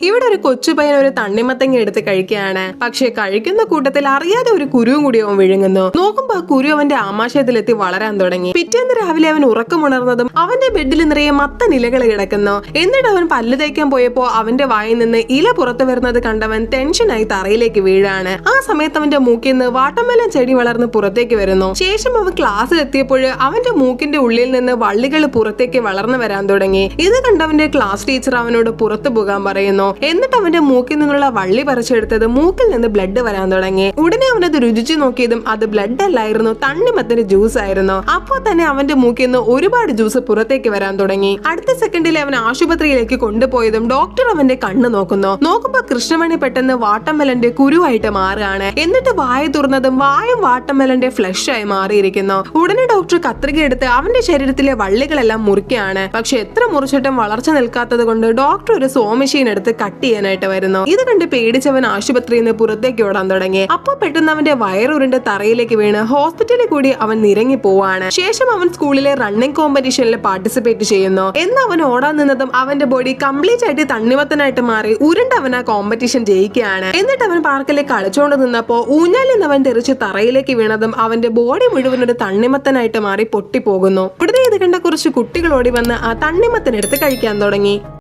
ഇവിടെ ഒരു കൊച്ചുപയ്യൻ ഒരു തണ്ണിമത്തങ്ങ എടുത്ത് കഴിക്കുകയാണ്. പക്ഷെ കഴിക്കുന്ന കൂട്ടത്തിൽ അറിയാതെ ഒരു കുരുവും കൂടി അവൻ വിഴുങ്ങുന്നു. നോക്കുമ്പോ ആ കുരു അവന്റെ ആമാശയത്തിലെത്തി വളരാൻ തുടങ്ങി. പിറ്റേന്ന് രാവിലെ അവൻ ഉറക്കമുണർന്നതും അവന്റെ ബെഡിൽ നിറയെ മത്തൻ ഇലകൾ കിടക്കുന്നു. എന്നിട്ട് അവൻ പല്ല് തേക്കാൻ പോയപ്പോ അവന്റെ വായിൽ നിന്ന് ഇല പുറത്തു വരുന്നത് കണ്ടവൻ ടെൻഷനായി തറയിലേക്ക് വീഴാണ്. ആ സമയത്ത് അവന്റെ മൂക്കിൽ നിന്ന് വാട്ടർമെലൻ ചെടി വളർന്ന് പുറത്തേക്ക് വരുന്നു. ശേഷം അവൻ ക്ലാസ്സിൽ എത്തിയപ്പോൾ അവന്റെ മൂക്കിന്റെ ഉള്ളിൽ നിന്ന് വള്ളികൾ പുറത്തേക്ക് വളർന്നു വരാൻ തുടങ്ങി. ഇത് കണ്ടവന്റെ ക്ലാസ് ടീച്ചർ അവനോട് പുറത്തു പോകാൻ പറയുന്നു. എന്നിട്ട് അവന്റെ മൂക്കിൽ നിന്നുള്ള വള്ളി പറിച്ചെടുത്തത് മൂക്കിൽ നിന്ന് ബ്ലഡ് വരാൻ തുടങ്ങി. ഉടനെ അവനത് രുചിച്ചു നോക്കിയതും അത് ബ്ലഡ് അല്ലായിരുന്നു, തണ്ണിമത്തന്റെ ജ്യൂസ് ആയിരുന്നു. അപ്പോൾ തന്നെ അവന്റെ മൂക്കിൽ നിന്ന് ഒരുപാട് ജ്യൂസ് പുറത്തേക്ക് വരാൻ തുടങ്ങി. അടുത്ത സെക്കൻഡിൽ അവൻ ആശുപത്രിയിലേക്ക് കൊണ്ടുപോയതും ഡോക്ടർ അവന്റെ കണ്ണ് നോക്കുമ്പോ കൃഷ്ണമണി പെട്ടെന്ന് വാട്ടർമെലന്റെ കുരുവായിട്ട് മാറുകയാണ്. എന്നിട്ട് വായ തുറന്നതും വായും വാട്ടർമെലന്റെ ഫ്ലഷ് ആയി മാറിയിരിക്കുന്നു. ഉടനെ ഡോക്ടർ കത്രിക എടുത്ത് അവന്റെ ശരീരത്തിലെ വള്ളികളെല്ലാം മുറിക്കുകയാണ്. പക്ഷെ എത്ര മുറിച്ചിട്ടും വളർച്ച നിൽക്കാത്തത് കൊണ്ട് ഡോക്ടർ ഒരു സോ മെഷീൻ എടുത്ത് കട്ട് ചെയ്യാനായിട്ട് വരുന്നു. ഇത് കണ്ട് പേടിച്ചവൻ ആശുപത്രിയിൽ നിന്ന് പുറത്തേക്ക് ഓടാൻ തുടങ്ങി. അപ്പൊ പെട്ടെന്ന് അവന്റെ വയറുരുണ്ട് തറയിലേക്ക് വീണ് ഹോസ്പിറ്റലിൽ കൂടി അവൻ നിരങ്ങി പോവാണ്. ശേഷം അവൻ സ്കൂളിലെ റണ്ണിംഗ് കോമ്പറ്റീഷനിൽ പാർട്ടിസിപ്പേറ്റ് ചെയ്യുന്നു. എന്ന് അവൻ ഓടാൻ നിന്നതും അവന്റെ ബോഡി കംപ്ലീറ്റ് ആയിട്ട് തണ്ണിമത്തനായിട്ട് മാറി ഉരുണ്ട് അവൻ ആ കോമ്പറ്റീഷൻ ജയിക്കുകയാണ്. എന്നിട്ട് അവൻ പാർക്കിലേക്ക് കളിച്ചോണ്ട് നിന്നപ്പോ ഊഞ്ഞാലിൽ നിന്ന് അവൻ തെറിച്ച് തറയിലേക്ക് വീണതും അവന്റെ ബോഡി മുഴുവൻ ഒരു തണ്ണിമത്തനായിട്ട് മാറി പൊട്ടിപ്പോകുന്നു. ഉടനെ ഇത് കണ്ട കുറച്ച് കുട്ടികൾ ഓടി വന്ന് ആ തണ്ണിമത്തനെടുത്ത് കഴിക്കാൻ തുടങ്ങി.